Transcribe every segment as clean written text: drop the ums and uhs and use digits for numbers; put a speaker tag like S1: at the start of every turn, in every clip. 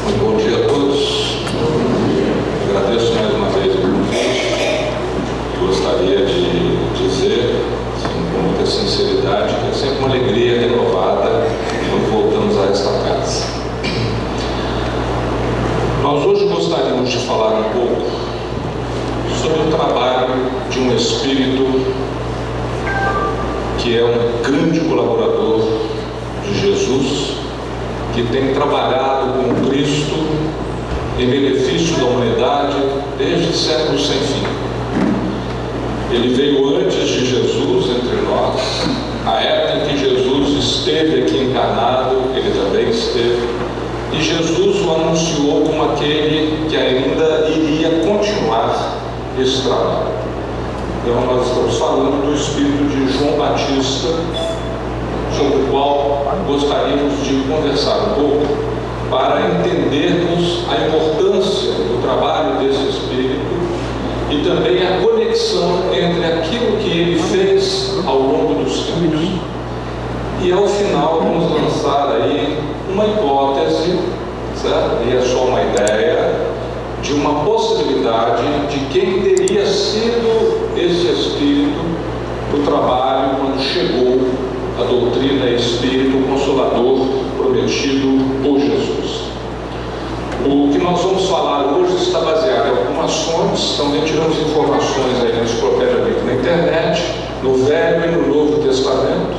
S1: Muito bom dia a todos. Agradeço mais uma vez o convite. Gostaria de dizer, com muita sinceridade, que é sempre uma alegria renovada quando voltamos a esta casa. Nós hoje gostaríamos de falar um pouco sobre o trabalho de um espírito que é um grande colaborador de Jesus, que tem trabalhado com Cristo em benefício da humanidade desde séculos sem fim. Ele veio antes de Jesus entre nós. A época em que Jesus esteve aqui encarnado, ele também esteve, e Jesus o anunciou como aquele que ainda iria continuar esse trabalho. Então nós estamos falando do espírito de João Batista, sobre o qual gostaríamos de conversar um pouco para entendermos a importância do trabalho desse espírito e também a conexão entre aquilo que ele fez ao longo dos tempos. E ao final vamos lançar aí uma hipótese, certo? E é só uma ideia de uma possibilidade de quem teria sido esse espírito do trabalho quando chegou a doutrina e espírito consolador prometido por Jesus. O que nós vamos falar hoje está baseado em algumas fontes. Também tiramos informações aí na Enciclopédia Bíblica na internet, no Velho e no Novo Testamento,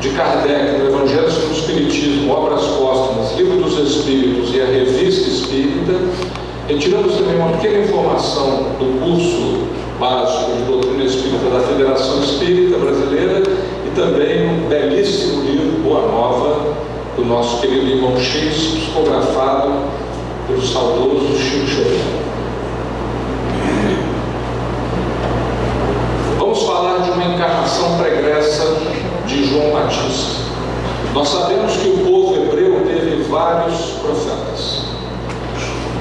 S1: de Kardec no Evangelho segundo o Espiritismo, Obras Póstumas, Livro dos Espíritos e a Revista Espírita. Retiramos também uma pequena informação do curso básico de doutrina espírita da Federação Espírita Brasileira e também um belíssimo livro, Boa Nova, do nosso querido irmão X, psicografado pelo saudoso Chico Xavier. Vamos falar de uma encarnação pregressa de João Batista. Nós sabemos que o povo hebreu teve vários profetas.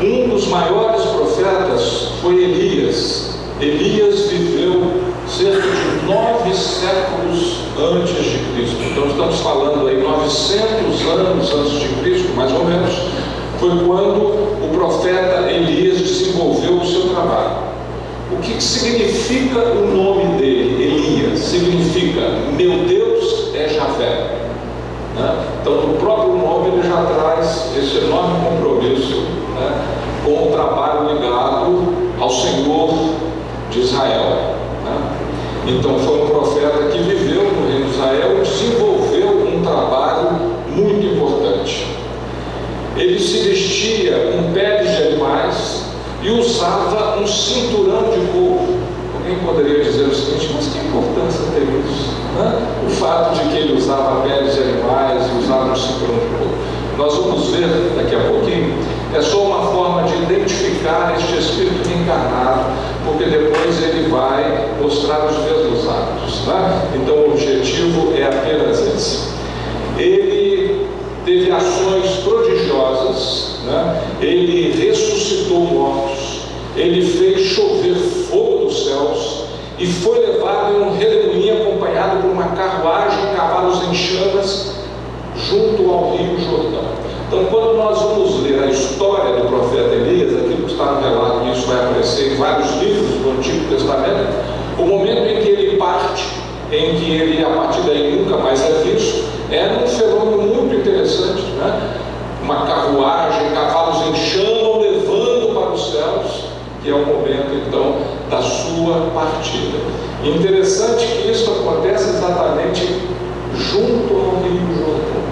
S1: Um dos maiores profetas foi Elias. Elias viveu cerca de 9 séculos antes de Cristo. Então estamos falando aí 900 anos antes de Cristo, mais ou menos, foi quando o profeta Elias desenvolveu o seu trabalho. O que significa o nome dele, Elias? Significa, meu Deus é Javé. Então no próprio nome ele já traz esse enorme compromisso, com o trabalho ligado ao Senhor de Israel. Então foi um profeta que viveu no reino de Israel e desenvolveu um trabalho muito importante. Ele se vestia com peles de animais e usava um cinturão de couro. Alguém poderia dizer o seguinte: mas que importância tem isso? O fato de que ele usava peles de animais e usava um cinturão de couro. Nós vamos ver daqui a pouquinho. É só uma forma de identificar este espírito encarnado, porque depois ele vai mostrar os mesmos hábitos. Então o objetivo é apenas esse. Ele teve ações prodigiosas, ele ressuscitou mortos, ele fez chover fogo dos céus e foi levado em um redemoinho acompanhado por uma carruagem e cavalos em chamas junto ao rio Jordão. Então, quando nós vamos ler a história do profeta Elias, aquilo que está no relato, e isso vai aparecer em vários livros do Antigo Testamento, o momento em que ele parte, em que ele a partir daí nunca mais é visto, era um fenômeno muito interessante, uma carruagem, cavalos em chama levando para os céus, que é o momento então da sua partida. Interessante que isso acontece exatamente junto ao rio Jordão,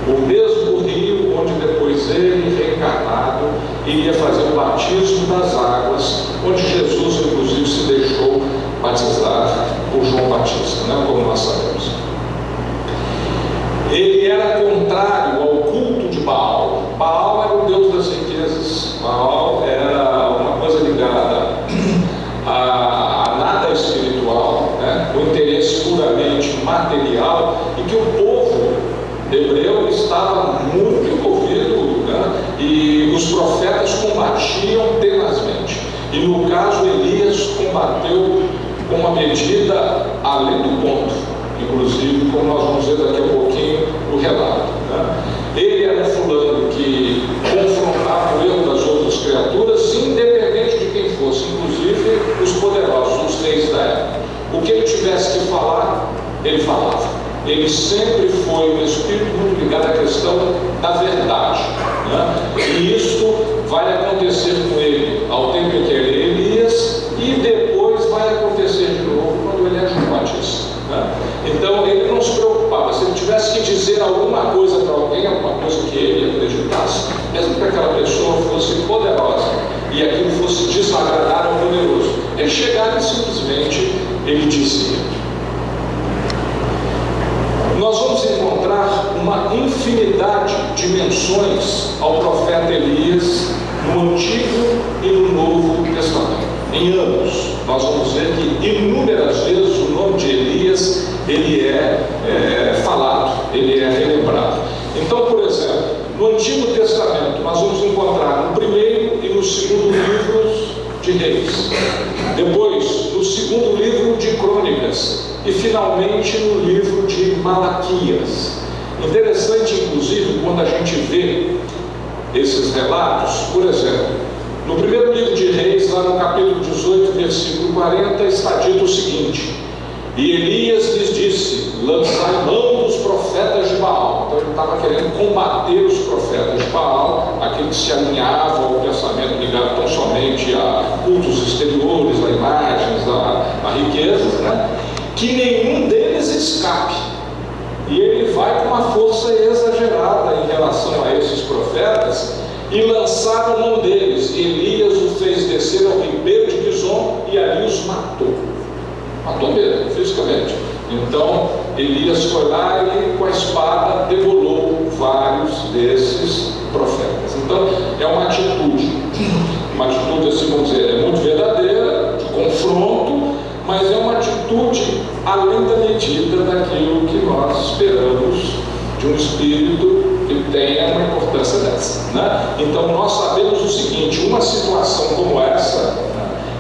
S1: o mesmo rio onde depois ele, reencarnado, iria fazer o batismo das águas, onde Jesus inclusive se deixou batizar por João Batista, como nós sabemos. Ele era contrário ao culto de Baal. Baal era o deus das riquezas. Baal era uma coisa ligada a nada espiritual, o interesse puramente material, e que o povo hebreu estava muito envolvido, e os profetas combatiam tenazmente. E no caso Elias combateu com uma medida além do ponto, inclusive, como nós vamos ver daqui a pouquinho no relato. Ele era um fulano que confrontava sempre foi um espírito muito ligado à questão da verdade, né? E isso vai acontecer com ele ao tempo em que ele é Elias, e depois vai acontecer de novo quando ele é João Batista, né? Então ele não se preocupava. Se ele tivesse que dizer alguma coisa para alguém, alguma coisa que ele acreditasse, mesmo que aquela pessoa fosse poderosa e aquilo fosse desagradar ao poderoso, ele chegava e simplesmente ele dizia. Nós vamos encontrar uma infinidade de menções ao profeta Elias no Antigo e no Novo Testamento. Em ambos, nós vamos ver que inúmeras vezes o nome de Elias ele é falado, ele é relembrado. Então, por exemplo, no Antigo Testamento nós vamos encontrar no primeiro e no segundo livros de Reis, depois no segundo livro de Crônicas e finalmente no livro de Malaquias. Interessante, inclusive, quando a gente vê esses relatos, por exemplo, no primeiro livro de Reis, lá no capítulo 18, versículo 40, está dito o seguinte: e Elias lhes disse, lançai mão dos profetas de Baal. Então ele estava querendo combater os profetas de Baal, aqueles que se alinhavam ao pensamento ligado tão somente a cultos exteriores, a imagens, a riquezas, né? Que nenhum deles escape. E ele vai com uma força exagerada em relação a esses profetas, e lançaram mão deles. Elias o fez descer ao ribeiro de Quizon e ali os matou. Matou mesmo, fisicamente. Então Elias foi lá e com a espada degolou vários desses profetas. Então é uma atitude assim, vamos dizer, é muito verdadeira, de confronto, mas é uma atitude além da medida daquilo que nós esperamos de um espírito que tenha uma importância dessa, né? Então nós sabemos o seguinte: uma situação como essa,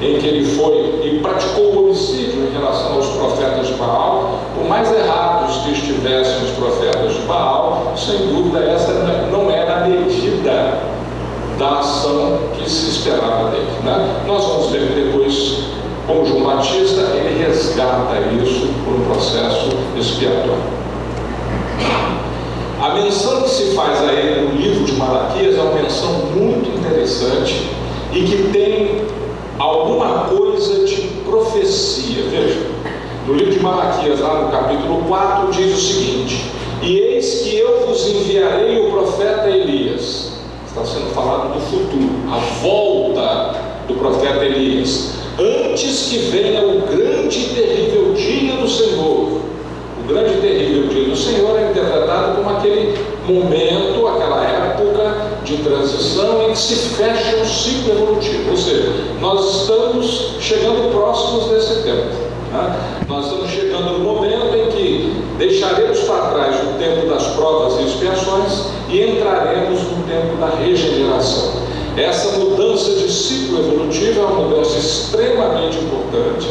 S1: em que ele foi e praticou o homicídio em relação aos profetas de Baal, por mais errados que estivessem os profetas de Baal, sem dúvida essa não era a medida da ação que se esperava dele, né? Nós vamos ver que depois, como João Batista, ele resgata isso por um processo expiatório. A menção que se faz a ele no livro de Malaquias é uma menção muito interessante e que tem alguma coisa de profecia. Veja, no livro de Malaquias, lá no capítulo 4, diz o seguinte: e eis que eu vos enviarei o profeta Elias. Está sendo falado do futuro, a volta do profeta Elias, antes que venha o grande e terrível dia do Senhor. O grande e terrível dia do Senhor é interpretado como aquele momento, aquela época de transição em que se fecha o ciclo evolutivo. Ou seja, nós estamos chegando próximos desse tempo, né? Nós estamos chegando no momento em que deixaremos para trás o tempo das provas e expiações e entraremos no tempo da regeneração. Essa mudança de ciclo evolutivo é uma mudança extremamente importante.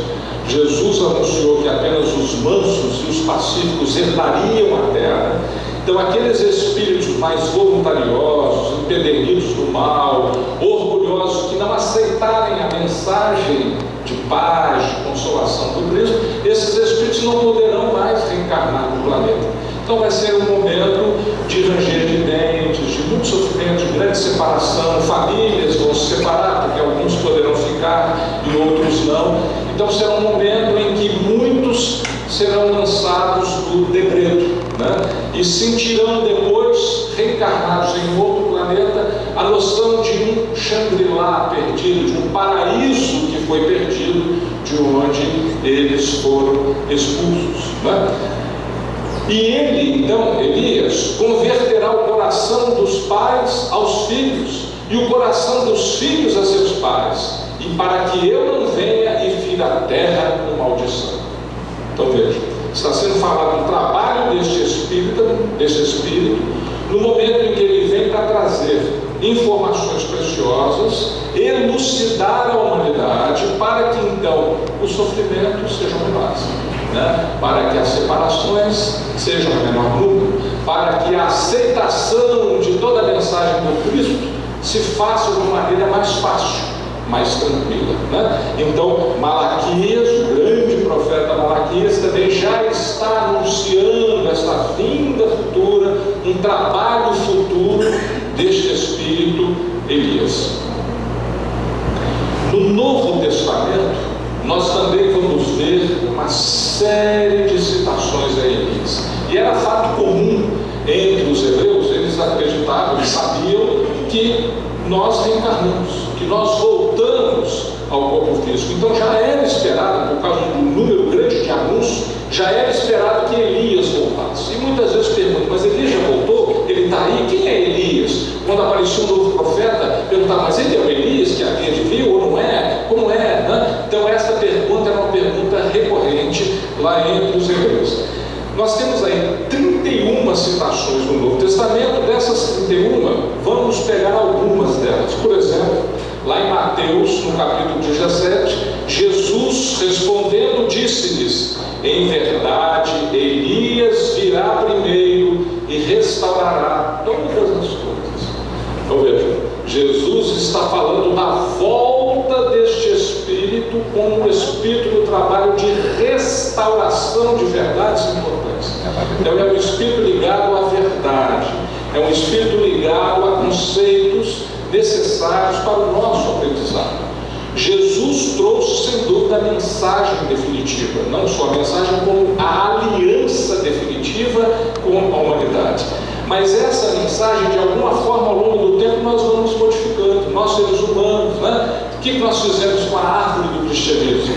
S1: Jesus anunciou que apenas os mansos e os pacíficos herdariam a terra. Então aqueles espíritos mais voluntariosos, empedernidos do mal, orgulhosos, que não aceitarem a mensagem de paz, de consolação do Cristo, esses espíritos não poderão mais reencarnar no planeta. Então vai ser um momento de ranger de dentes, de muito sofrimento, de grande separação. Famílias vão se separar, porque alguns poderão ficar e outros não. Então será um momento em que muitos serão lançados do degredo, né? E sentirão depois, reencarnados em outro planeta, a noção de um Shangri-La perdido, de um paraíso que foi perdido, de onde eles foram expulsos, né? E ele, então, Elias, converterá o coração dos pais aos filhos e o coração dos filhos a seus pais, e para que eu não venha e fira a terra com maldição. Então veja, está sendo falado do trabalho deste espírito, no momento em que ele vem para trazer informações preciosas, elucidar a humanidade, para que então os sofrimentos sejam menores, né? Para que as separações sejam em menor número, para que a aceitação de toda a mensagem do Cristo se faça de uma maneira mais fácil, mais tranquila, né? Então Malaquias, o grande profeta Malaquias, também já está anunciando essa vinda futura, um trabalho futuro deste espírito Elias. No Novo Testamento, nós também vamos ver uma série de citações a Elias. E era fato comum entre os hebreus, eles acreditavam, eles sabiam que nós reencarnamos, que nós voltamos ao corpo físico. Então já era esperado, por causa do número grande de anúncios, já era esperado que Elias voltasse. E muitas vezes perguntam, mas Elias já voltou? Ele está aí? Quem é Elias? Quando aparecia um novo profeta, perguntava, mas ele é o Elias que havia de vir ou não é? Como é? Né? Então essa pergunta era uma pergunta recorrente lá entre os hebreus. Nós temos aí 31 citações no Novo Testamento. Dessas 31, vamos pegar algumas delas. Por exemplo, lá em Mateus, no capítulo 17, Jesus respondendo disse-lhes, em verdade, Elias virá primeiro e restaurará todas as coisas. Então vejam, Jesus está falando da volta deste Espírito como um Espírito do trabalho de restauração de verdades importantes. Então é um Espírito ligado à verdade, é um Espírito ligado a conceitos necessários para o nosso aprendizado. Jesus trouxe, sem dúvida, a mensagem definitiva, não só a mensagem, como a aliança definitiva com a humanidade. Mas essa mensagem, de alguma forma, ao longo do tempo, nós vamos modificando, nós seres humanos, né? O que nós fizemos com a árvore do cristianismo?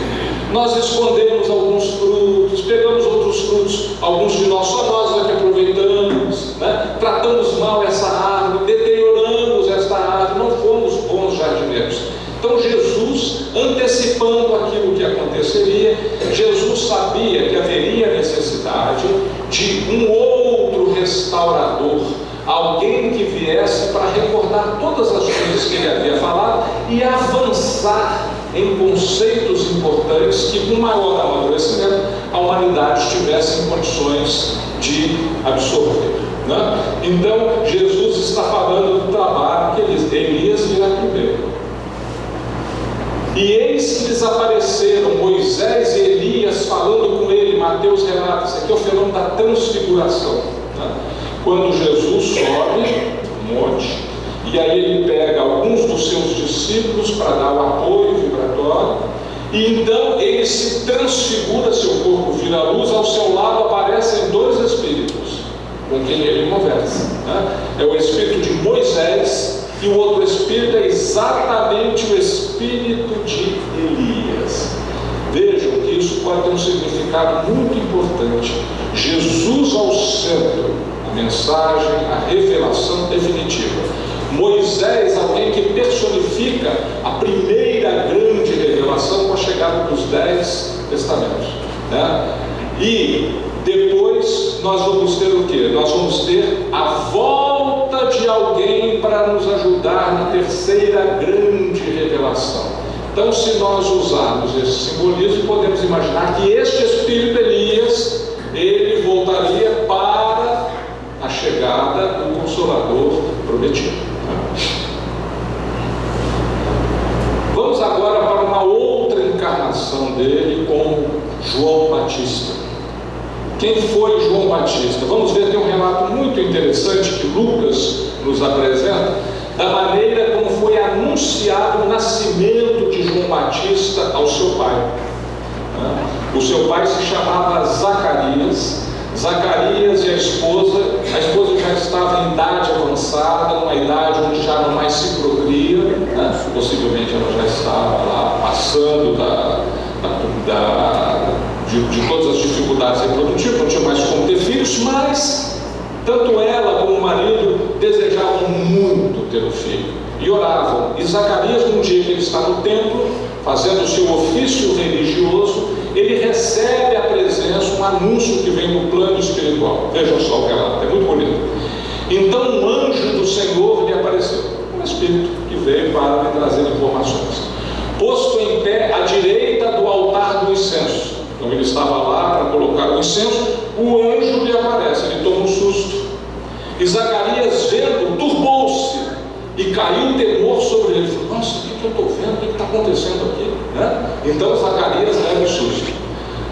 S1: Nós escondemos alguns frutos, pegamos outros frutos, alguns de nós, só nós é que aproveitamos, né? Tratamos mal essa árvore, deterioramos esta árvore, não fomos bons jardineiros. Então Jesus, antecipando aquilo que aconteceria, Jesus sabia que haveria necessidade de um outro restaurador, alguém que viesse para recordar todas as coisas que ele havia falado e avançar em conceitos importantes que, com maior amadurecimento, a humanidade estivesse em condições de absorver, né? Então Jesus está falando do trabalho que Elias virá primeiro. E eis que lhes apareceram Moisés e Elias falando com ele. Mateus relata, isso aqui é o fenômeno da transfiguração, né? Quando Jesus sobe no monte, e aí ele pega alguns dos seus discípulos para dar o apoio vibratório, e então ele se transfigura, seu corpo vira a luz, ao seu lado aparecem dois espíritos com quem ele conversa, né? É o espírito de Moisés, e o outro espírito é exatamente o espírito de Elias. Vejam que isso pode ter um significado muito importante. Jesus ao centro, a mensagem, a revelação definitiva. Moisés, alguém que personifica a primeira grande revelação com a chegada dos 10 testamentos, né? E depois nós vamos ter o quê? Nós vamos ter a volta de alguém para nos ajudar na terceira grande revelação. Então, se nós usarmos esse simbolismo, podemos imaginar que este Espírito Elias, ele voltaria para a chegada do Consolador prometido. Vamos agora para uma outra encarnação dele, como João Batista. Quem foi João Batista? Vamos ver, tem um relato muito interessante que Lucas nos apresenta, da maneira como foi anunciado o nascimento de João Batista ao seu pai. O seu pai se chamava Zacarias. Zacarias e a esposa já estava em idade avançada, numa idade onde já não mais se procria, né? Possivelmente ela já estava lá passando de todas as dificuldades reprodutivas, não tinha mais como ter filhos, mas tanto ela como o marido desejavam muito ter um filho e oravam. E Zacarias, num dia que ele está no templo, fazendo o seu ofício religioso, ele recebe a presença, um anúncio que vem no plano espiritual. Vejam só o relato, é muito bonito. Então um anjo do Senhor lhe apareceu, um espírito que veio para lhe trazer informações. Posto em pé à direita do altar do incenso. Então ele estava lá para colocar o incenso, o anjo lhe aparece, ele toma um susto. E Zacarias, vendo, turbou-se e caiu um temor sobre ele. Ele falou, nossa, o que eu estou vendo? O que está acontecendo aqui? Né? Então Zacarias leva um susto.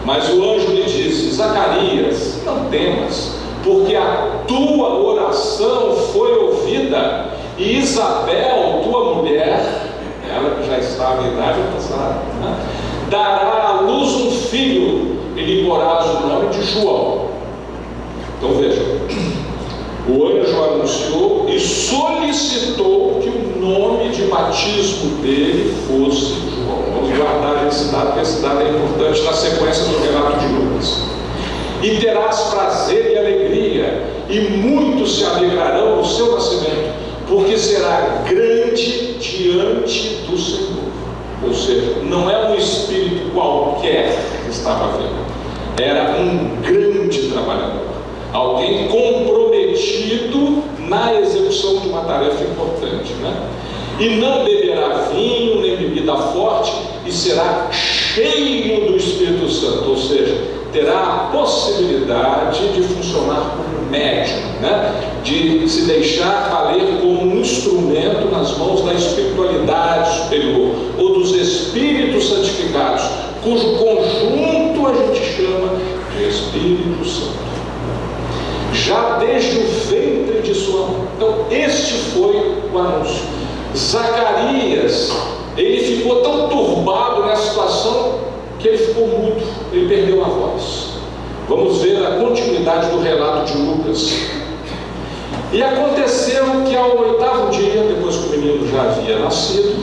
S1: Mas o anjo lhe disse: Zacarias, não temas, porque a tua oração foi ouvida, e Isabel, tua mulher, ela que já estava em idade avançada, dará à luz um filho, e lhe porás o nome de João. Então veja, o anjo anunciou e solicitou que o nome de batismo dele fosse João. Vamos guardar esse dado, porque esse dado é importante na sequência do relato de Lucas. E terás prazer e alegria, e muitos se alegrarão no seu nascimento, porque será grande diante do Senhor. Ou seja, não é um espírito qualquer que estava vendo, era um grande trabalhador, alguém comprometido na execução de uma tarefa importante, E não beberá vinho nem bebida forte, e será cheio do Espírito Santo, ou seja, terá a possibilidade de funcionar como médium, de se deixar valer como um instrumento nas mãos da espiritualidade superior, ou dos espíritos santificados, cujo conjunto a gente chama de Espírito Santo, já desde o ventre de sua mãe. Então este foi o anúncio. Zacarias, ele ficou tão turbado nessa situação que ele ficou mudo, ele perdeu a voz. Vamos ver a continuidade do relato de Lucas. E aconteceu que ao 8º dia, depois que o menino já havia nascido,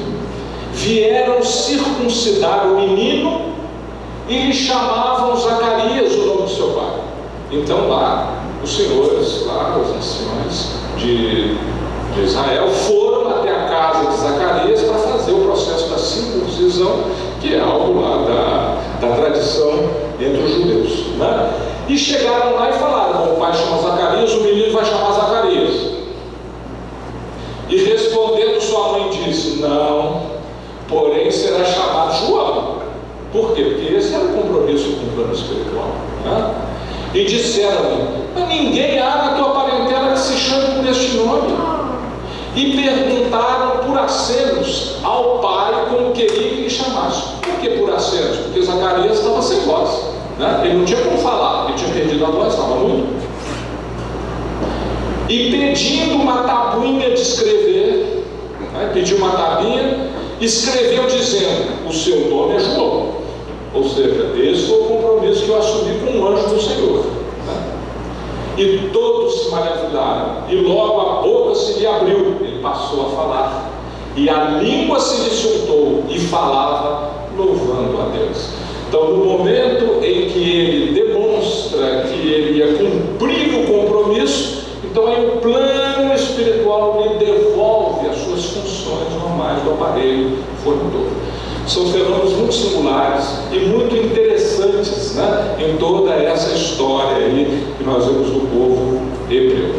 S1: vieram circuncidar o menino e lhe chamavam Zacarias, o nome do seu pai. Então lá, os senhores, lá, os anciões de Israel foram até a casa de Zacarias para fazer o processo da circuncisão, que é algo lá da tradição entre os judeus, E chegaram lá e falaram: o pai chama Zacarias, o menino vai chamar Zacarias. E respondendo sua mãe disse: não, porém será chamado João. Por quê? Porque esse era o compromisso com o plano espiritual, E disseram-lhe: ninguém há na tua parentela que se chame por este nome. E perguntaram por acenos ao pai como queria que lhe chamasse. Por que por acenos? Porque Zacarias estava sem voz, Ele não tinha como falar, ele tinha perdido a voz, estava mudo. E pedindo uma tabuinha de escrever, pediu uma tabuinha, escreveu dizendo: o seu nome é João. Ou seja, esse foi o compromisso que eu assumi com o anjo do Senhor. E todos se maravilharam, e logo a boca se lhe abriu, ele passou a falar, e a língua se lhe soltou, e falava, louvando a Deus. Então, no momento em que ele demonstra que ele ia cumprir o compromisso, então aí o plano espiritual lhe devolve as suas funções normais do aparelho formador. São fenômenos muito singulares e muito interessantes, em toda essa história aí que nós vemos do povo hebreu.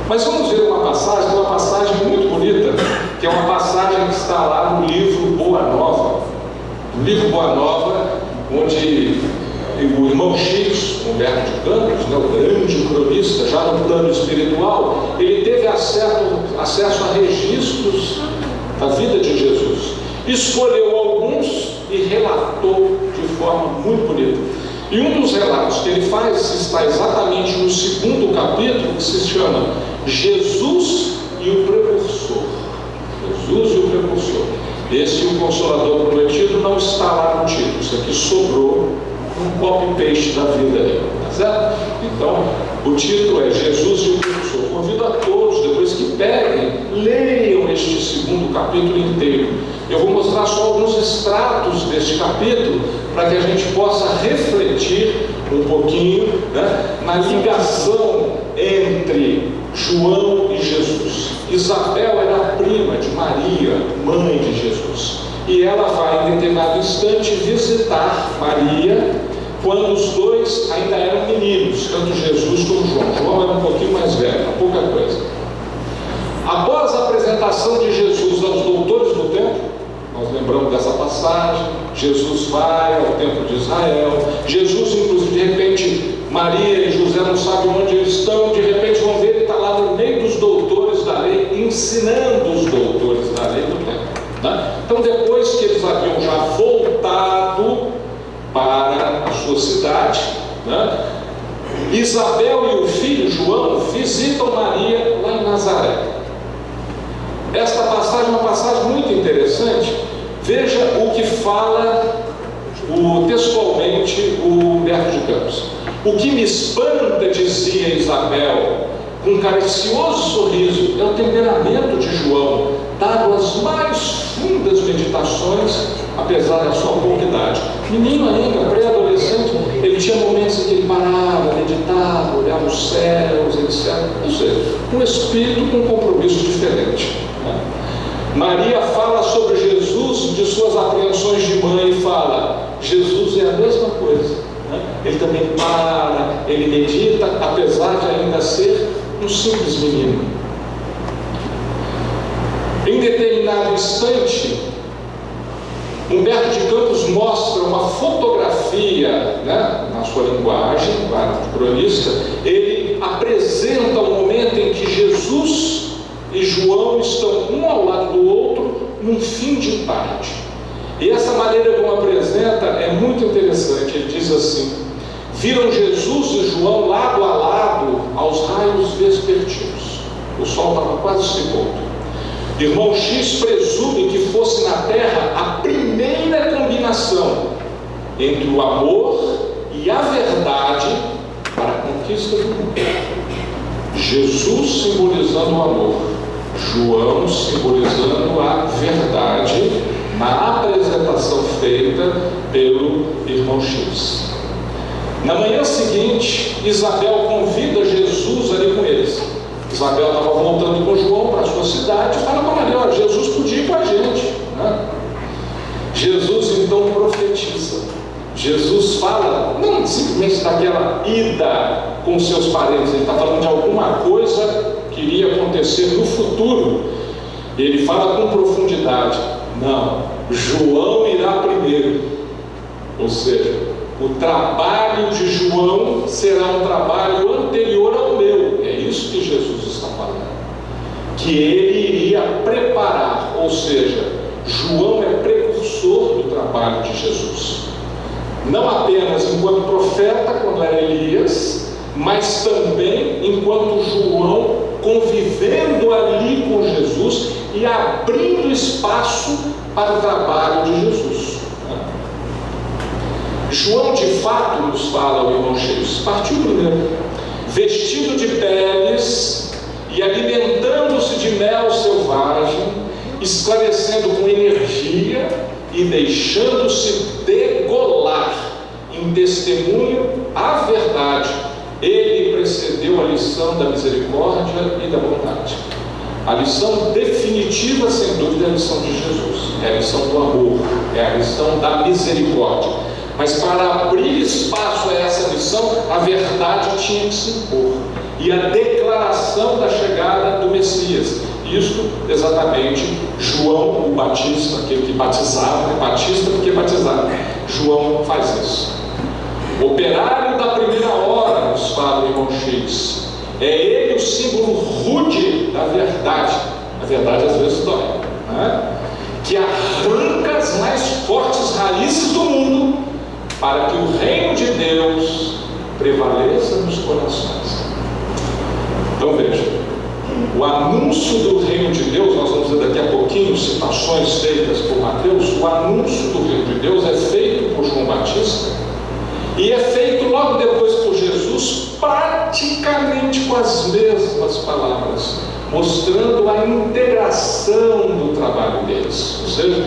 S1: Mas vamos ver uma passagem muito bonita, que é uma passagem que está lá no livro Boa Nova. No livro Boa Nova, onde o irmão X, Humberto de Campos, o grande cronista, já no plano espiritual, ele teve acesso a registros da vida de Jesus. Escolheu alguns e relatou de forma muito bonita. E um dos relatos que ele faz está exatamente no 2º capítulo, que se chama Jesus e o Precursor. Jesus e o Precursor. Esse o Consolador Prometido não está lá no título. Isso aqui sobrou um copy-paste da vida dele, tá certo? Então, o título é Jesus e o Precursor. Convido a todos, depois que peguem, leiam este 2º capítulo inteiro. Eu vou mostrar só alguns extratos deste capítulo, para que a gente possa refletir um pouquinho, na ligação entre João e Jesus. Isabel era prima de Maria, mãe de Jesus, e ela vai em determinado instante visitar Maria, quando os dois ainda eram meninos, tanto Jesus como João. João era um pouquinho mais velho, pouca coisa. Após a apresentação de Jesus aos doutores do templo, nós lembramos dessa passagem, Jesus vai ao templo de Israel, Jesus, inclusive, de repente, Maria e José não sabem onde eles estão, de repente vão ver, ele está lá no meio dos doutores da lei, ensinando os doutores da lei do templo. Então, depois que eles haviam já voltado para sua cidade, né? Isabel e o filho João visitam Maria lá em Nazaré. Esta passagem é uma passagem muito interessante. Veja o que fala textualmente o Humberto de Campos. O que me espanta, dizia Isabel, com um caricioso sorriso, é o temperamento de João, dado às mais fundas meditações, apesar da sua pouca idade. Menino ainda, pré-adolescente, ele tinha momentos em que ele parava, meditava, olhava os céus, etc. Ou seja, um espírito com um compromisso diferente, né? Maria fala sobre Jesus, de suas apreensões de mãe, e fala: Jesus é a mesma coisa, né? Ele também para, ele medita, apesar de ainda ser um simples menino. Em determinado instante, Humberto de Campos mostra uma fotografia, né, na sua linguagem, claro, de cronista. Ele apresenta o momento em que Jesus e João estão um ao lado do outro num fim de tarde. E essa maneira como apresenta é muito interessante. Ele diz assim: viram Jesus e João lado a lado aos raios vespertinos. O sol estava quase se pondo. Irmão X presume que fosse na Terra a primeira combinação entre o amor e a verdade para a conquista do mundo. Jesus simbolizando o amor, João simbolizando a verdade na apresentação feita pelo irmão X. Na manhã seguinte, Isabel convida Jesus ali com eles. Isabel estava voltando com João para a sua cidade e fala para Maria: olha, Jesus podia ir com a gente, né? Jesus então profetiza. Jesus fala não simplesmente daquela ida com seus parentes, ele está falando de alguma coisa que iria acontecer no futuro. Ele fala com profundidade: não, João irá primeiro. Ou seja, o trabalho de João será um trabalho anterior ao meu. É isso que Jesus está falando, que ele iria preparar. Ou seja, João é precursor do trabalho de Jesus, não apenas enquanto profeta, quando era Elias, mas também enquanto João, convivendo ali com Jesus e abrindo espaço para o trabalho de Jesus. João, de fato, nos fala, o irmão X, partiu primeiro, vestido de peles e alimentando-se de mel selvagem, esclarecendo com energia e deixando-se degolar em testemunho à verdade. Ele precedeu a lição da misericórdia e da bondade. A lição definitiva, sem dúvida, é a lição de Jesus, é a lição do amor, é a lição da misericórdia. Mas para abrir espaço a essa lição, a verdade tinha que se impor, e a declaração da chegada do Messias. Isto exatamente João o Batista, aquele que batizava, é Batista porque batizava. João faz isso. Operário da primeira hora, nos fala o irmão X. É ele o símbolo rude da verdade. A verdade às vezes dói, né? Que arranca as mais fortes raízes do mundo para que o reino de Deus prevaleça nos corações. Então veja, o anúncio do reino de Deus, nós vamos ver daqui a pouquinho citações feitas por Mateus. O anúncio do reino de Deus é feito por João Batista e é feito logo depois por Jesus, praticamente com as mesmas palavras, mostrando a integração do trabalho deles. Ou seja,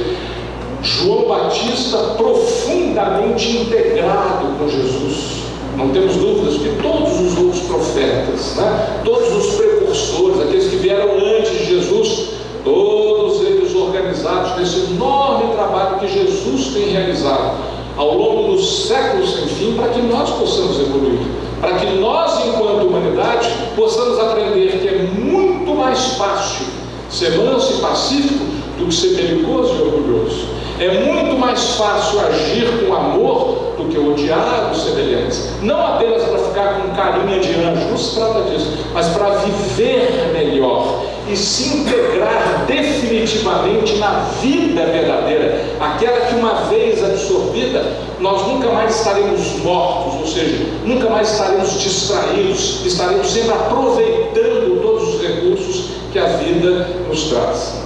S1: João Batista profundamente integrado com Jesus. Não temos dúvidas que todos os outros profetas, né, todos os precursores, aqueles que vieram antes de Jesus, todos eles organizados nesse enorme trabalho que Jesus tem realizado ao longo dos séculos sem fim, para que nós possamos evoluir, para que nós, enquanto humanidade, possamos aprender que é muito mais fácil ser manso e pacífico do que ser perigoso e orgulhoso. É muito mais fácil agir com amor do que odiar os semelhantes. Não apenas para ficar com carinha de anjo, não se trata disso, mas para viver melhor e se integrar definitivamente na vida verdadeira, aquela que uma vez absorvida, nós nunca mais estaremos mortos, ou seja, nunca mais estaremos distraídos, estaremos sempre aproveitando todos os recursos que a vida nos traz.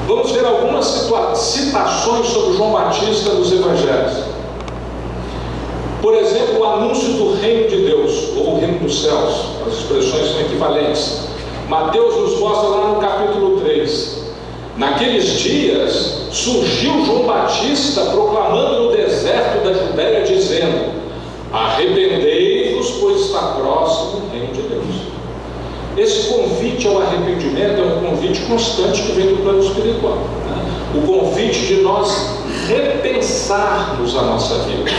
S1: Vamos ver algumas citações sobre João Batista nos Evangelhos. Por exemplo, o anúncio do reino de Deus, ou o reino dos céus, as expressões são equivalentes. Mateus nos mostra lá no capítulo 3. Naqueles dias, surgiu João Batista proclamando no deserto da Judéia, dizendo: arrependei-vos, pois está próximo o reino de Deus. Esse convite ao arrependimento é um convite constante que vem do plano espiritual, né? O convite de nós repensarmos a nossa vida,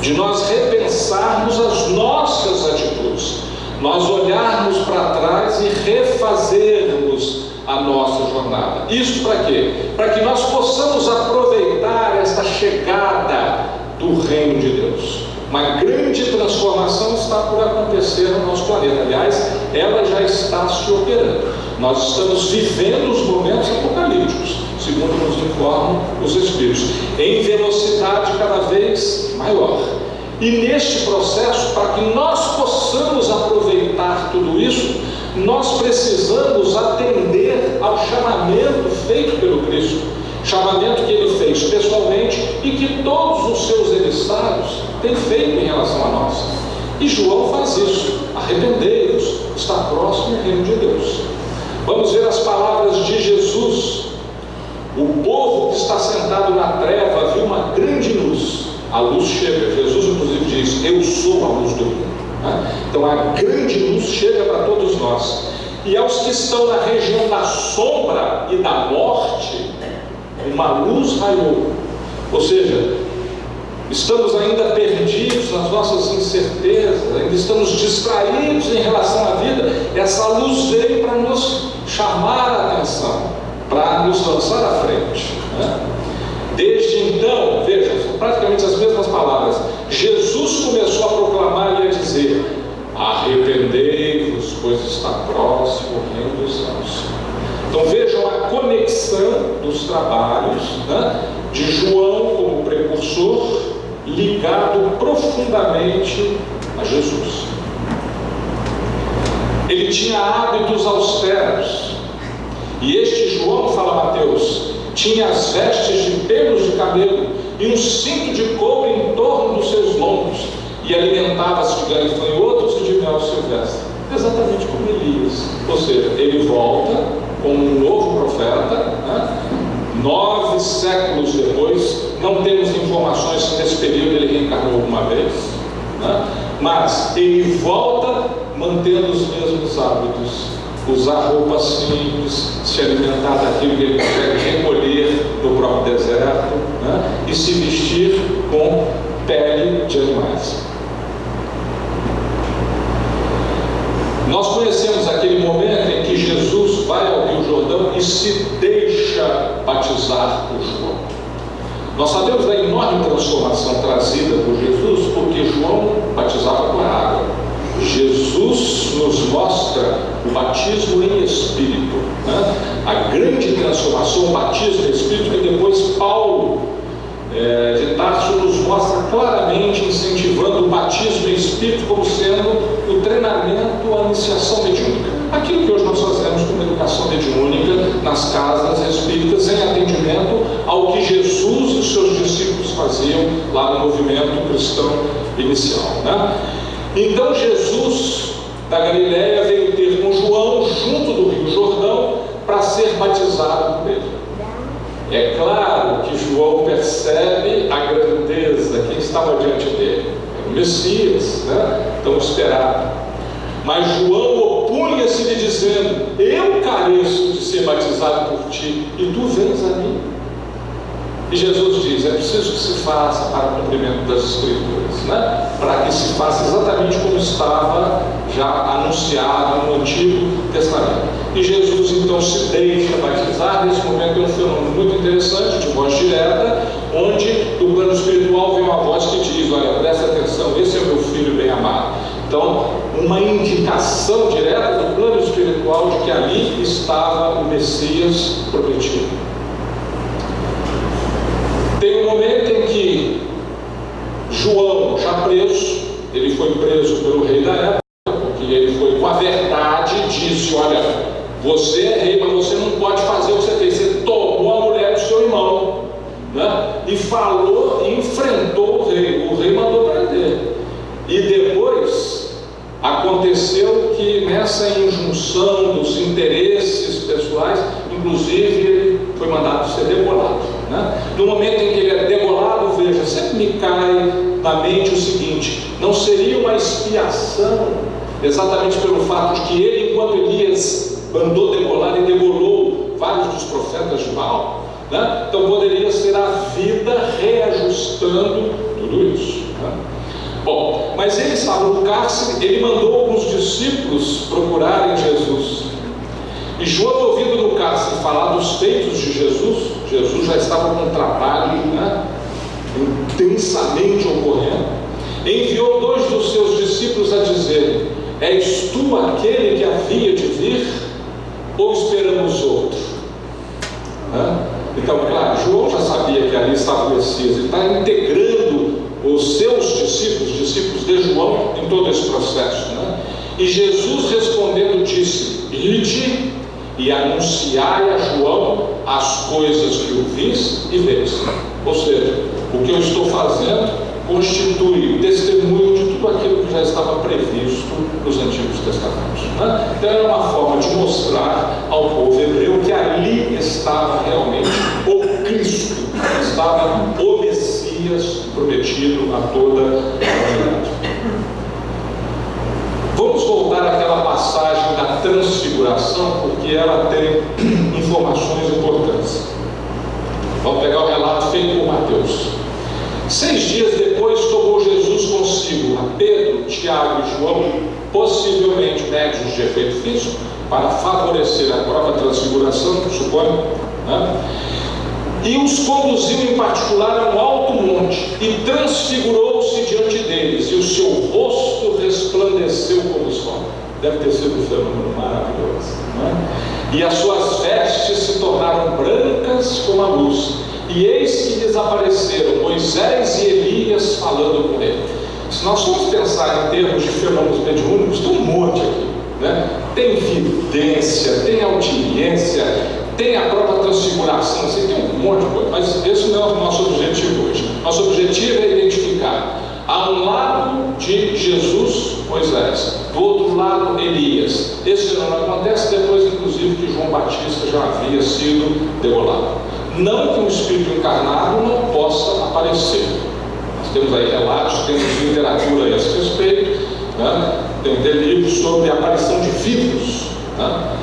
S1: de nós repensarmos as nossas atitudes, nós olharmos para trás e refazermos a nossa jornada. Isso para quê? Para que nós possamos aproveitar esta chegada do reino de Deus. Uma grande transformação está por acontecer no nosso planeta. Aliás, ela já está se operando. Nós estamos vivendo os momentos apocalípticos, segundo nos informam os Espíritos, em velocidade cada vez maior. E neste processo, para que nós possamos aproveitar tudo isso, nós precisamos atender ao chamamento feito pelo Cristo, chamamento que ele fez pessoalmente e que todos os seus emissários têm feito em relação a nós. E João faz isso: arrependei-vos, está próximo o reino de Deus. Vamos ver as palavras de Jesus. O povo que está sentado na treva viu uma grande luz. A luz chega. Jesus inclusive diz: eu sou a luz do mundo. Então a grande luz chega para todos nós. E aos que estão na região da sombra e da morte, uma luz raiou. Ou seja, estamos ainda perdidos nas nossas incertezas, ainda estamos distraídos em relação à vida. Essa luz veio para nos chamar a atenção, para nos lançar à frente, né? Desde então, veja, são praticamente as mesmas palavras. Jesus começou a proclamar e a dizer: arrependei-vos, pois está próximo o reino dos céus. Então vejam a conexão dos trabalhos, né, de João como precursor, ligado profundamente a Jesus. Ele tinha hábitos austeros, e este João, fala Mateus, tinha as vestes de pelos de camelo e um cinto de couro em torno dos seus lombos, e alimentava-se de gafanhotos e de mel silvestre, exatamente como Elias. Ou seja, ele volta como um novo profeta, né? 9 séculos depois. Não temos informações se nesse período ele reencarnou alguma vez, né? Mas ele volta mantendo os mesmos hábitos: usar roupas simples, se alimentar daquilo que ele consegue recolher no próprio deserto, né? E se vestir com pele de animais. Nós conhecemos aquele momento em que Jesus vai ao Rio Jordão e se deixa batizar por João. Nós sabemos da enorme transformação trazida por Jesus, porque João batizava com a água. Jesus nos mostra o batismo em Espírito, né? A grande transformação, o batismo em Espírito, que depois Paulo de Tarso nos mostra claramente, incentivando o batismo em Espírito como sendo o treinamento, a iniciação mediúnica. Aquilo que hoje nós fazemos como educação mediúnica nas casas espíritas, em atendimento ao que Jesus e os seus discípulos faziam lá no movimento cristão inicial, né? Então Jesus da Galileia veio ter com João junto do Rio Jordão para ser batizado por ele. É claro que João percebe a grandeza, quem estava diante dele, o Messias, né? Tão esperado. Mas João opunha-se-lhe dizendo: eu careço de ser batizado por ti, e tu vens a mim. E Jesus diz: é preciso que se faça para o cumprimento das Escrituras, né? Para que se faça exatamente como estava já anunciado no Antigo Testamento. E Jesus então se deixa batizar. Nesse momento é um fenômeno muito interessante, de voz direta, onde do plano espiritual vem uma voz que diz: olha, presta atenção, esse é o meu filho bem amado. Então, uma indicação direta do plano espiritual de que ali estava o Messias prometido. no momento em que João, já preso, ele foi preso pelo rei da época, porque ele foi com a verdade e disse: olha, você é rei, mas você não pode fazer o que você fez. Você tomou a mulher do seu irmão, né? E falou, e enfrentou o rei mandou prender. E depois aconteceu que nessa injunção dos interesses pessoais, inclusive ele foi mandado ser degolado, né? No momento em que ele é degolado, veja, sempre me cai na mente o seguinte: não seria uma expiação exatamente pelo fato de que ele, enquanto Elias mandou degolar, e degolou vários dos profetas de Baal, né? Então poderia ser a vida reajustando tudo isso, né? Bom, mas ele estava no cárcere, ele mandou alguns discípulos procurarem Jesus. E João, ouvindo no cárcere falar dos feitos de Jesus, Jesus já estava com um trabalho, né, intensamente ocorrendo, enviou 2 dos seus discípulos a dizer: és tu aquele que havia de vir, ou esperamos outro? Então, claro, João já sabia que ali estava o Messias, ele está integrando os seus discípulos de João, em todo esse processo, né? E Jesus respondendo disse: ide e anunciai a João as coisas que ouvis e vês. Ou seja, o que eu estou fazendo constitui o testemunho de tudo aquilo que já estava previsto nos Antigos Testamentos, né? Então era uma forma de mostrar ao povo hebreu que ali estava realmente o Cristo, estava o Messias prometido a toda a humanidade. Vamos voltar àquela passagem da transfiguração, porque ela tem informações importantes. Vamos pegar o relato feito por Mateus. 6 dias depois tomou Jesus consigo a Pedro, Tiago e João, possivelmente médios de efeito físico, para favorecer a própria transfiguração, suponho, né? E os conduziu em particular a um alto monte, e transfigurou-se diante deles, e o seu rosto resplandeceu como o sol. Deve ter sido um fenômeno maravilhoso, né? E as suas vestes se tornaram brancas como a luz, e eis que lhes apareceram Moisés e Elias falando com ele. Se nós formos pensar em termos de fenômenos mediúnicos, tem um monte aqui, né? Tem vidência, tem audiência, tem a própria transfiguração, assim, tem um monte de coisa, mas esse não é o nosso objetivo hoje. Nosso objetivo é identificar: a um lado de Jesus, Moisés, do outro lado, Elias. Esse fenômeno acontece depois, inclusive, que João Batista já havia sido degolado. Não que um espírito encarnado não possa aparecer. Nós temos aí relatos, temos literatura a esse respeito, né? Tem livros sobre a aparição de vivos, né?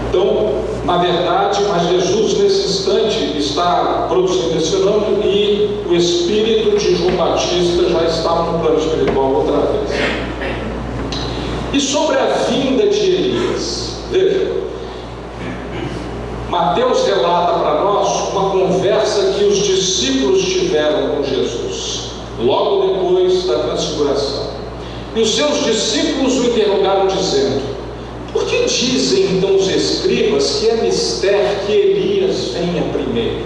S1: Então, na verdade, mas Jesus nesse instante está produzindo esse fenômeno, e o espírito de João Batista já estava no plano espiritual outra vez. E sobre a vinda de Elias, veja, Mateus relata para nós uma conversa que os discípulos tiveram com Jesus, logo depois da transfiguração. E os seus discípulos o interrogaram dizendo: por que dizem então os escribas que é mister que Elias venha primeiro?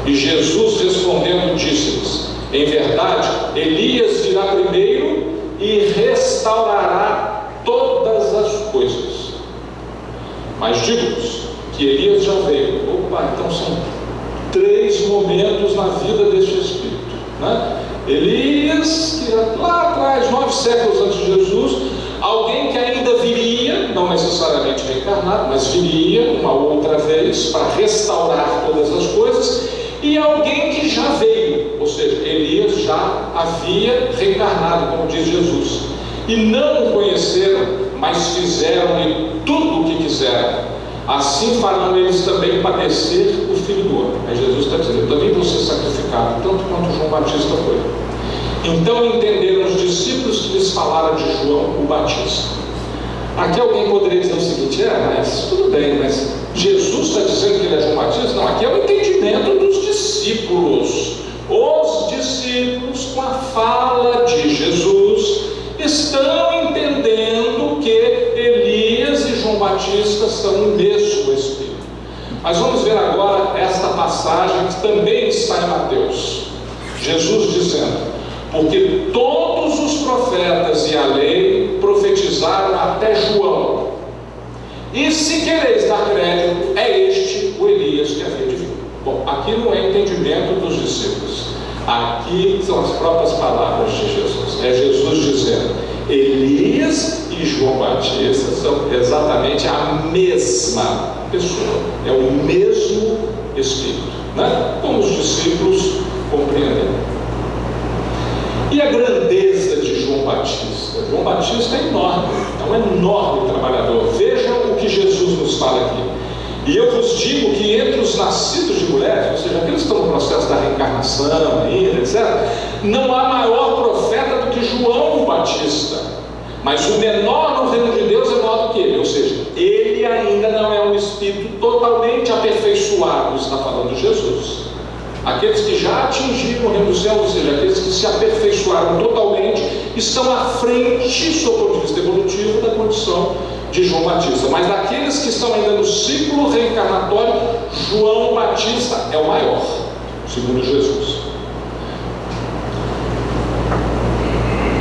S1: E Jesus respondendo disse-lhes: em verdade, Elias virá primeiro e restaurará todas as coisas. Mas digo-vos que Elias já veio. Opa, então são 3 momentos na vida deste Espírito, né? Elias, que lá atrás, 9 séculos antes de Jesus, alguém que ainda viria, não necessariamente reencarnado, mas viria uma outra vez para restaurar todas as coisas, e alguém que já veio, ou seja, Elias já havia reencarnado, como diz Jesus, e não o conheceram, mas fizeram-lhe tudo o que quiseram. Assim farão eles também padecer o Filho do Homem. Aí Jesus está dizendo: eu também vou ser sacrificado, tanto quanto João Batista foi. Então entenderam os discípulos que lhes falaram de João o Batista. Aqui alguém poderia dizer o seguinte: mas tudo bem, mas Jesus está dizendo que ele é João Batista? Não, aqui é o entendimento dos discípulos. Os discípulos, com a fala de Jesus, estão entendendo que Elias e João Batista são o mesmo Espírito. Mas vamos ver agora esta passagem que também está em Mateus. Jesus dizendo: porque todos os profetas e a lei profetizaram até João. E se quereis dar crédito, é este o Elias que havia de vir. Bom, aqui não é entendimento dos discípulos. Aqui são as próprias palavras de Jesus. É Jesus dizendo: Elias e João Batista são exatamente a mesma pessoa. É o mesmo Espírito, né? Como os discípulos compreenderam. E a grandeza de João Batista? João Batista é enorme, é um enorme trabalhador. Vejam o que Jesus nos fala aqui. E eu vos digo que entre os nascidos de mulheres, ou seja, aqueles que estão no processo da reencarnação ainda, etc., não há maior profeta do que João Batista. Mas o menor no reino de Deus é maior do que ele, ou seja, ele ainda não é um espírito totalmente aperfeiçoado, está falando Jesus. Aqueles que já atingiram o reino do céu, ou seja, aqueles que se aperfeiçoaram totalmente, estão à frente, sob o ponto de vista evolutivo, da condição de João Batista. Mas daqueles que estão ainda no ciclo reencarnatório, João Batista é o maior, segundo Jesus.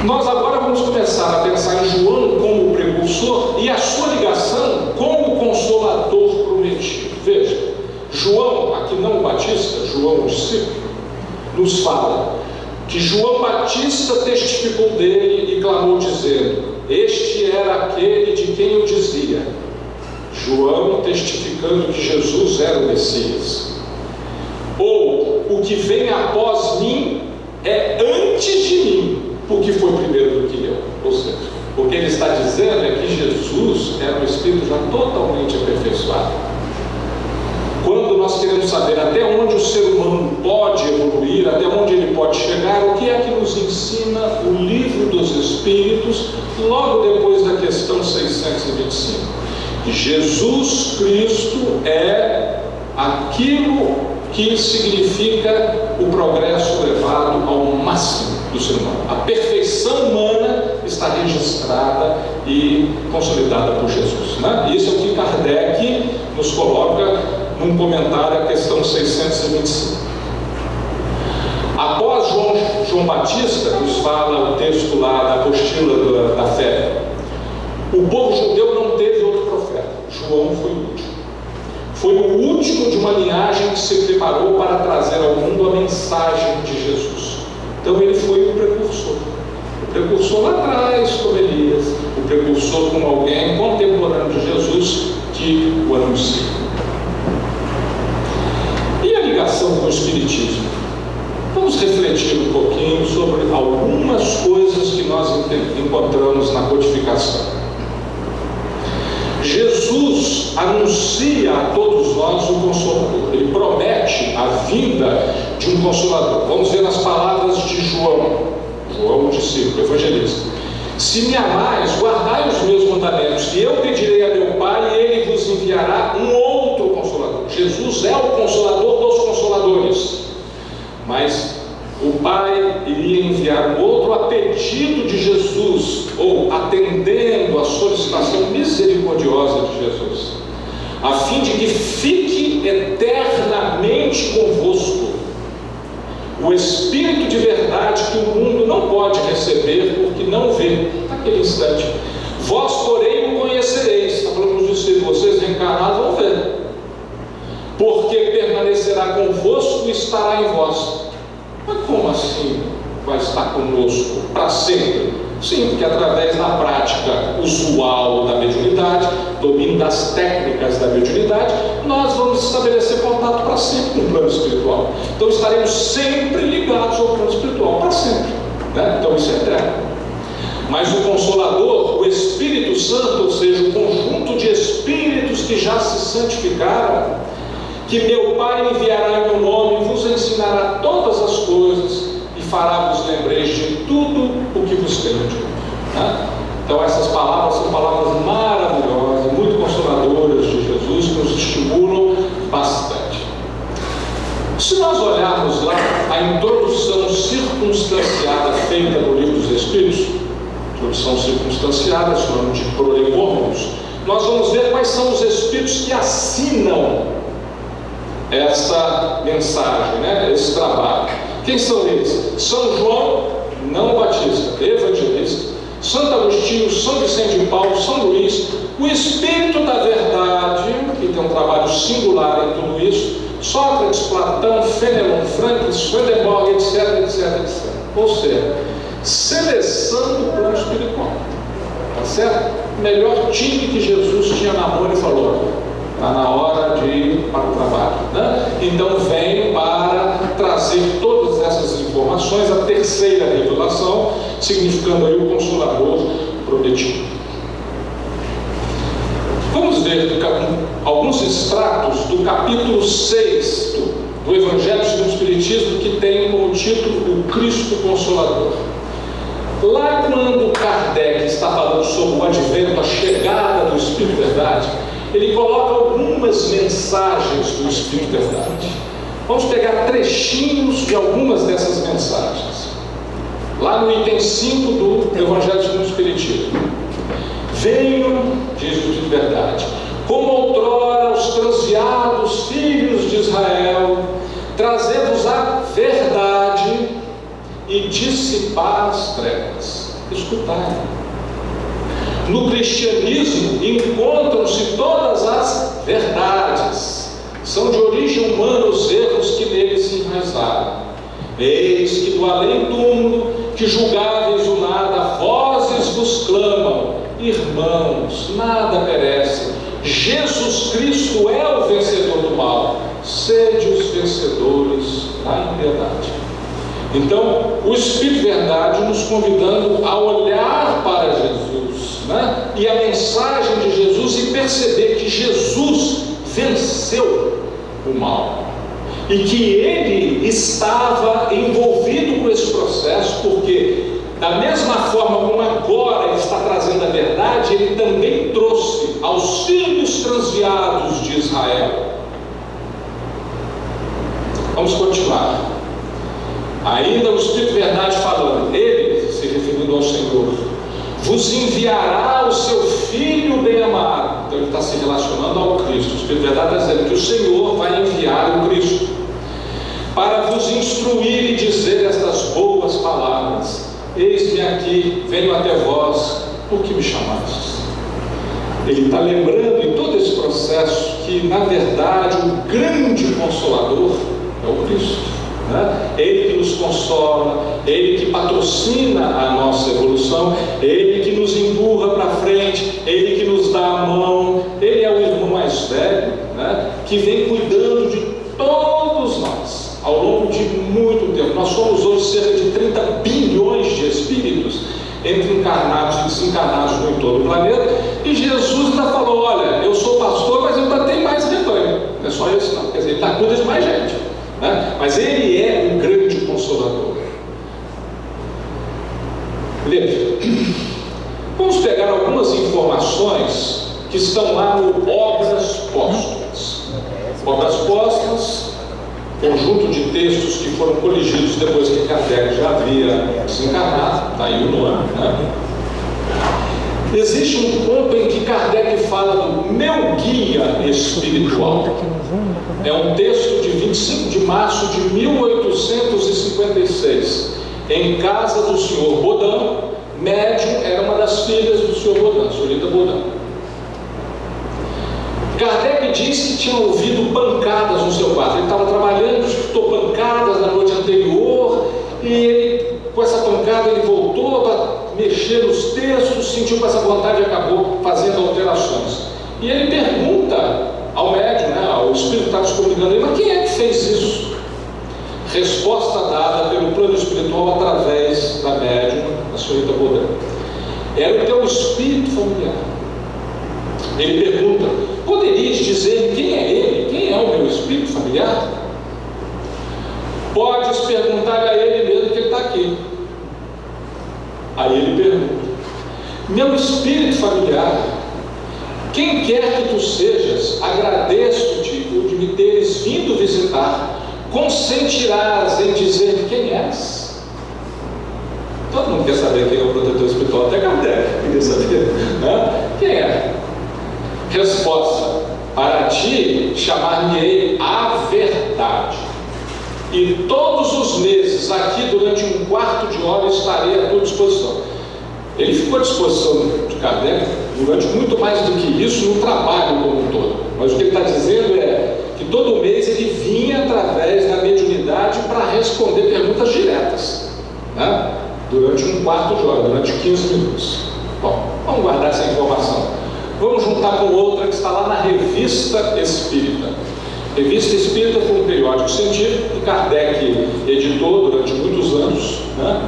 S1: Nós agora vamos começar a pensar em João como o precursor e a sua ligação com o Consolador prometido. Veja, João, aqui não o Batista, João o discípulo, nos fala que João Batista testificou dele e clamou dizendo: este era aquele de quem eu dizia. João testificando que Jesus era o Messias. Ou, o que vem após mim é antes de mim, porque foi primeiro do que eu. Ou seja, o que ele está dizendo é que Jesus era um Espírito já totalmente aperfeiçoado. Quando nós queremos saber até onde o ser humano pode evoluir, até onde ele pode chegar, o que é que nos ensina o Livro dos Espíritos, logo depois da questão 625? Que Jesus Cristo é aquilo que significa o progresso levado ao máximo do ser humano. A perfeição humana está registrada e consolidada por Jesus, né? Isso é o que Kardec nos coloca num comentário à questão 625. Após João Batista, nos fala o texto lá da apostila da fé, o povo judeu não teve outro profeta. João foi o último. Foi o último de uma linhagem que se preparou para trazer ao mundo a mensagem de Jesus. Então ele foi o precursor. O precursor lá atrás, como Elias. O precursor como alguém contemporâneo de Jesus que o anuncia. E a ligação com o Espiritismo? Vamos refletir um pouquinho sobre algumas coisas que nós encontramos na codificação. Jesus anuncia a todos nós o Consolador. Ele promete a vinda de um Consolador. Vamos ver nas palavras de João, o discípulo, evangelista. Se me amais, guardai os meus mandamentos, e eu pedirei a meu Pai, e ele vos enviará um outro Consolador. Jesus é o Consolador dos Consoladores, mas o Pai iria enviar um outro a pedido de Jesus, ou atendendo a solicitação misericordiosa de Jesus, a fim de que fique eternamente convosco o Espírito de verdade que o mundo não pode receber porque não vê naquele instante. Vós, porém, o conhecereis. Está falando para os discípulos: vocês reencarnados vão ver, porque permanecerá convosco e estará em vós. Mas como assim vai estar conosco para sempre? Sim, porque através da prática usual da mediunidade, domínio das técnicas da mediunidade, nós vamos estabelecer contato para sempre com o plano espiritual. Então estaremos sempre ligados ao plano espiritual, para sempre, né? Então isso é eterno. Mas o Consolador, o Espírito Santo, ou seja, o conjunto de espíritos que já se santificaram, que meu Pai enviará em meu nome, vos ensinará todas as coisas e fará-vos lembreis de tudo o que vos tenho dito, né? Então essas palavras são palavras maravilhosas, muito consoladoras de Jesus, que nos estimulam bastante. Se nós olharmos lá a introdução circunstanciada feita no Livro dos Espíritos, introdução circunstanciada, chamamos de prolegômenos, nós vamos ver quais são os espíritos que assinam essa mensagem, né? Esse trabalho. Quem são eles? São João, não Batista, evangelista, Santo Agostinho, São Vicente de Paulo, São Luís, o Espírito da Verdade, que tem um trabalho singular em tudo isso, Sócrates, Platão, Fenelon, Franklin, Swedenborg, etc, etc, etc. Ou seja, seleção do plano espiritual. Tá certo? Melhor time que Jesus tinha na mão, ele falou: está na hora de ir para o trabalho, né? Então venho para trazer todas essas informações, a terceira revelação, significando aí o Consolador prometido. Vamos ler alguns extratos do capítulo 6 do Evangelho segundo o Espiritismo, que tem como título o Cristo Consolador. Lá quando Kardec está falando sobre o advento, a chegada do Espírito Verdade, ele coloca algumas mensagens do Espírito Verdade. Vamos pegar trechinhos de algumas dessas mensagens. Lá no item 5 do Evangelho segundo o Espiritismo: venham, diz o Espírito Verdade, como outrora os transviados filhos de Israel, trazer-vos a verdade e dissipar as trevas. Escutai. No cristianismo encontram-se todas as verdades. São de origem humana os erros que nele se enraizaram. Eis que do além-túmulo, que julgáveis o nada, vozes vos clamam: irmãos, nada perece. Jesus Cristo é o vencedor do mal. Sede os vencedores da impiedade. Então, o Espírito Verdade nos convidando a olhar para Jesus, né? E a mensagem de Jesus, e perceber que Jesus venceu o mal e que ele estava envolvido com esse processo, porque da mesma forma como agora ele está trazendo a verdade, ele também trouxe aos filhos transviados de Israel. Vamos continuar. Ainda o Espírito Verdade falando, ele, se referindo ao Senhor, vos enviará o seu Filho bem-amado. Então ele está se relacionando ao Cristo. O Espírito Verdade está dizendo que o Senhor vai enviar o Cristo para vos instruir e dizer estas boas palavras. Eis-me aqui, venho até vós, por que me chamastes? Ele está lembrando em todo esse processo que, na verdade, o grande Consolador é o Cristo. Ele que nos consola, ele que patrocina a nossa evolução, ele que nos empurra para frente, ele que nos dá a mão, ele é o irmão mais velho, né? Que vem cuidando de todos nós ao longo de muito tempo. Nós somos hoje cerca de 30 bilhões de espíritos, entre encarnados e desencarnados em todo o planeta, e Jesus ainda falou: olha, eu sou pastor, mas eu ainda tenho mais rebanho. Não é só isso não, quer dizer, ele está cuidando de mais gente, né? Mas ele é um grande consolador. Veja, vamos pegar algumas informações que estão lá no Obras Póstumas. Obras Póstumas, conjunto de textos que foram coligidos depois que Kardec já havia desencarnado, está aí o nome, né? Existe um ponto em que Kardec fala do meu guia espiritual. É um texto de 25 de março de 1856, em casa do senhor Bodin. Médium, era uma das filhas do senhor Bodin, senhorita Bodin. Kardec diz que tinha ouvido pancadas no seu quarto. Ele estava trabalhando, escutou pancadas na noite anterior, e ele, com essa pancada, ele voltou para mexer nos textos, sentiu com essa vontade e acabou fazendo alterações. E ele pergunta ao médium, né, ao espírito que está se comunicando, ele: mas quem é que fez isso? Resposta dada pelo plano espiritual através da médium, a senhorita Bodin: era o teu espírito familiar. Ele pergunta: poderias dizer quem é ele? Quem é o meu espírito familiar? Podes perguntar a ele mesmo, que ele está aqui. Aí ele pergunta: meu espírito familiar, quem quer que tu sejas, agradeço-te por de me teres vindo visitar. Consentirás em dizer quem és? Todo mundo quer saber quem é o protetor espiritual, até Kardec queria saber, né? Quem é? Resposta: para ti chamar-me-ei a verdade. E todos os meses, aqui durante um quarto de hora, estarei à tua disposição. Ele ficou à disposição de Kardec durante muito mais do que isso no trabalho como um todo. Mas o que ele está dizendo é que todo mês ele vinha através da mediunidade para responder perguntas diretas, né? Durante um quarto de hora, durante 15 minutos. Bom, vamos guardar essa informação. Vamos juntar com outra que está lá na Revista Espírita. Revista Espírita foi um periódico científico que Kardec editou durante muitos anos, né?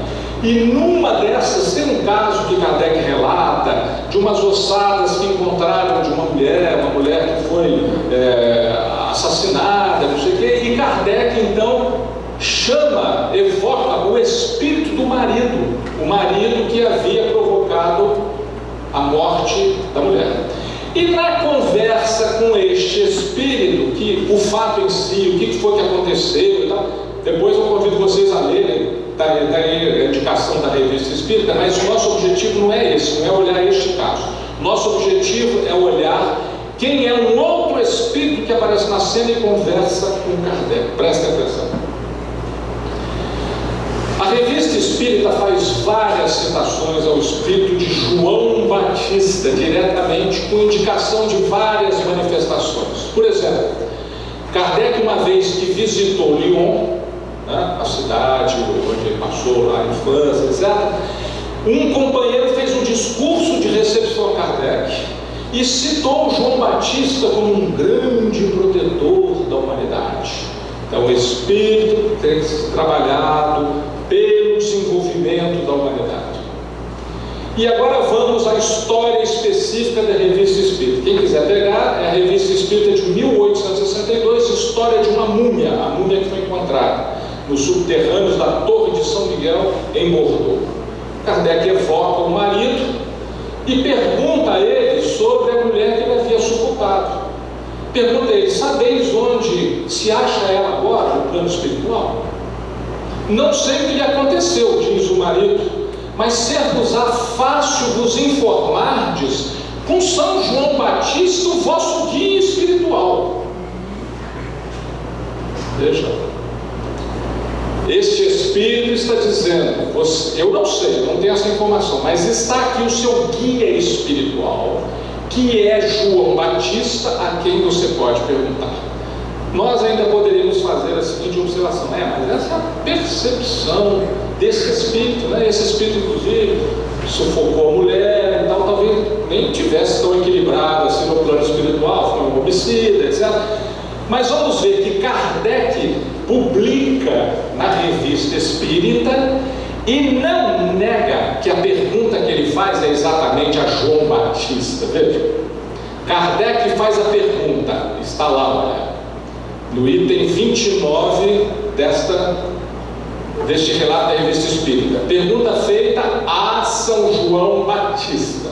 S1: E numa dessas tem um caso que Kardec relata de umas ossadas que encontraram de uma mulher que foi assassinada, não sei o quê, e Kardec então evoca o espírito do marido, o marido que havia provocado a morte da mulher. E na conversa com este espírito, que o fato em si, o que foi que aconteceu e tal, depois eu convido vocês a lerem, está aí a indicação da Revista Espírita, mas o nosso objetivo não é esse, não é olhar este caso. Nosso objetivo é olhar quem é um outro espírito que aparece na cena e conversa com Kardec. Prestem atenção. A Revista Espírita faz várias citações ao espírito de João Batista, diretamente, com indicação de várias manifestações. Por exemplo, Kardec, uma vez que visitou Lyon, né, a cidade onde ele passou lá a infância, etc., um companheiro fez um discurso de recepção a Kardec e citou João Batista como um grande protetor da humanidade. Então, o espírito tem trabalhado pelo desenvolvimento da humanidade. E agora vamos à história específica da Revista Espírita. Quem quiser pegar, é a Revista Espírita de 1862, história de uma múmia, a múmia que foi encontrada nos subterrâneos da Torre de São Miguel, em Bordeaux. Kardec evoca o marido e pergunta a ele sobre a mulher que ele havia sufocado. Pergunta a ele: sabeis onde se acha ela agora, no plano espiritual? Não sei o que lhe aconteceu, diz o marido, mas ser-vos-á fácil vos informardes com São João Batista, o vosso guia espiritual. Veja, este espírito está dizendo: eu não sei, não tenho essa informação, mas está aqui o seu guia espiritual, que é João Batista, a quem você pode perguntar. Nós ainda poderíamos fazer a seguinte observação: mas essa é a percepção desse espírito, né? Esse espírito, inclusive, sufocou a mulher e tal, talvez nem tivesse tão equilibrado assim no plano espiritual, foi um homicida, etc. Mas vamos ver que Kardec publica na Revista Espírita e não nega que a pergunta que ele faz é exatamente a João Batista. Veja, Kardec faz a pergunta, está lá, olha, no item 29 deste relato da Revista Espírita. Pergunta feita a São João Batista.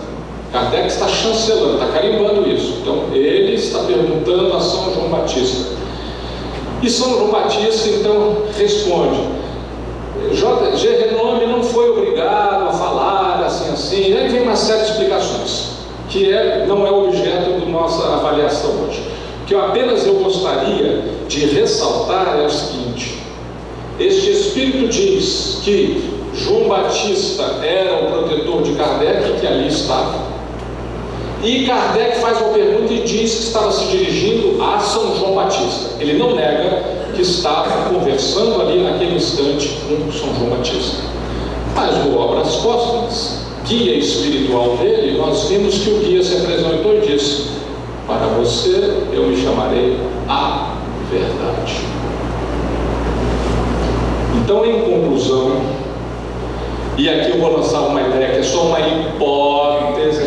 S1: Kardec está chancelando, está carimbando isso. Então, ele está perguntando a São João Batista. E São João Batista, então, responde: J.G. Renome não foi obrigado a falar assim. Aí vem uma série de explicações, que não é objeto da nossa avaliação hoje. Que eu gostaria de ressaltar é o seguinte: este espírito diz que João Batista era o protetor de Kardec, que ali estava, e Kardec faz uma pergunta e diz que estava se dirigindo a São João Batista. Ele não nega que estava conversando ali naquele instante com São João Batista. Mas no Obras Póstumas, guia espiritual dele, nós vimos que o guia se apresentou e disse: para você eu me chamarei a verdade. Então, em conclusão, e aqui eu vou lançar uma ideia que é só uma hipótese,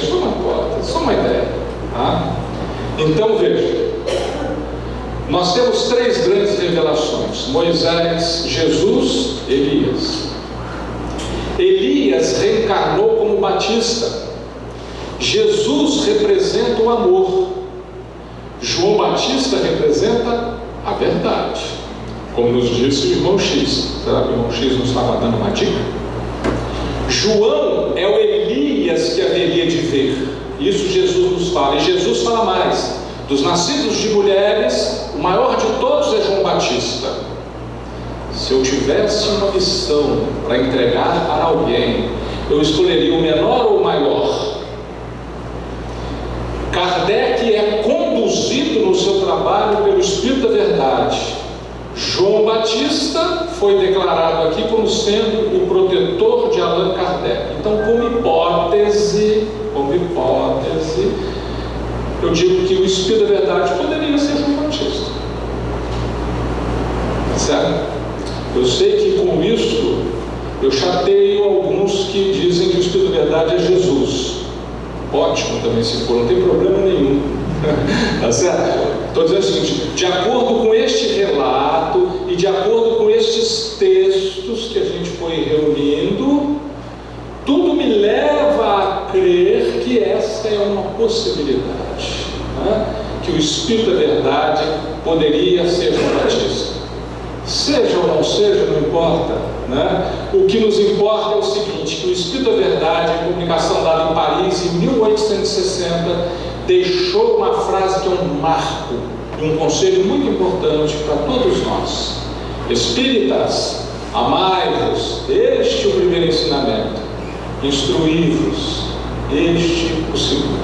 S1: só uma ideia, tá? Então veja, nós temos três grandes revelações: Moisés, Jesus, Elias. Elias reencarnou como Batista. Jesus representa o amor. João Batista representa a verdade, como nos disse o irmão X. Será que o irmão X nos estava dando uma dica? João é o Elias que haveria de ver. Isso Jesus nos fala. E Jesus fala mais: Dos nascidos de mulheres, o maior de todos é João Batista. Se eu tivesse uma missão para entregar para alguém, eu escolheria o menor ou o maior. Kardec é conduzido no seu trabalho pelo Espírito da Verdade. João Batista foi declarado aqui como sendo o protetor de Allan Kardec. Então, como hipótese, eu digo que o Espírito da Verdade poderia ser João Batista. Certo? Eu sei que com isso eu chateio alguns que dizem que o Espírito da Verdade é Jesus. Ótimo também se for, não tem problema nenhum. Tá certo? Estou dizendo o seguinte: de acordo com este relato e de acordo com estes textos que a gente foi reunindo, tudo me leva a crer que essa é uma possibilidade, né? Que o Espírito da Verdade poderia ser João Batista. Seja ou não seja, não importa, né? O que nos importa é o seguinte: que o Espírito da Verdade, em comunicação dada em Paris em 1860, deixou uma frase que é um marco e um conselho muito importante para todos nós. Espíritas, amai-vos, este é o primeiro ensinamento. Instruí-vos, este o segundo.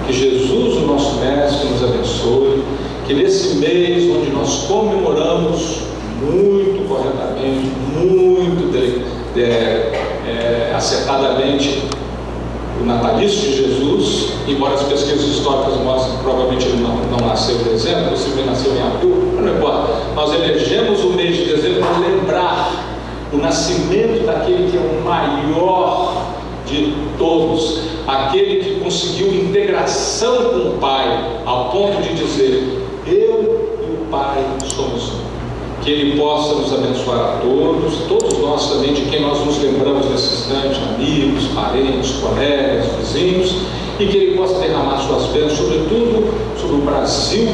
S1: Que Jesus, o nosso Mestre, nos abençoe. Que nesse mês onde nós comemoramos muito corretamente, muito acertadamente o natalício de Jesus, embora as pesquisas históricas mostrem que provavelmente ele não nasceu em dezembro, possivelmente nasceu em abril, mas não importa. Nós elegemos o mês de dezembro para lembrar o nascimento daquele que é o maior de todos, aquele que conseguiu integração com o Pai, ao ponto de dizer: eu e o Pai somos um. Que Ele possa nos abençoar a todos nós também, de quem nós nos lembramos nesse instante, amigos, parentes, colegas, vizinhos, e que Ele possa derramar suas bênçãos, sobretudo sobre o Brasil,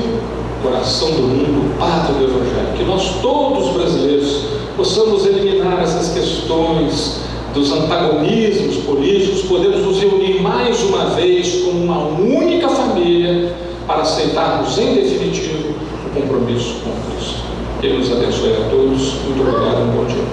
S1: coração do mundo, pátria do Evangelho. Que nós todos brasileiros possamos eliminar essas questões dos antagonismos políticos, podemos nos reunir mais uma vez como uma única família para aceitarmos em definitivo o compromisso com Cristo. Que Ele nos abençoe a todos. Muito obrigado e um bom dia.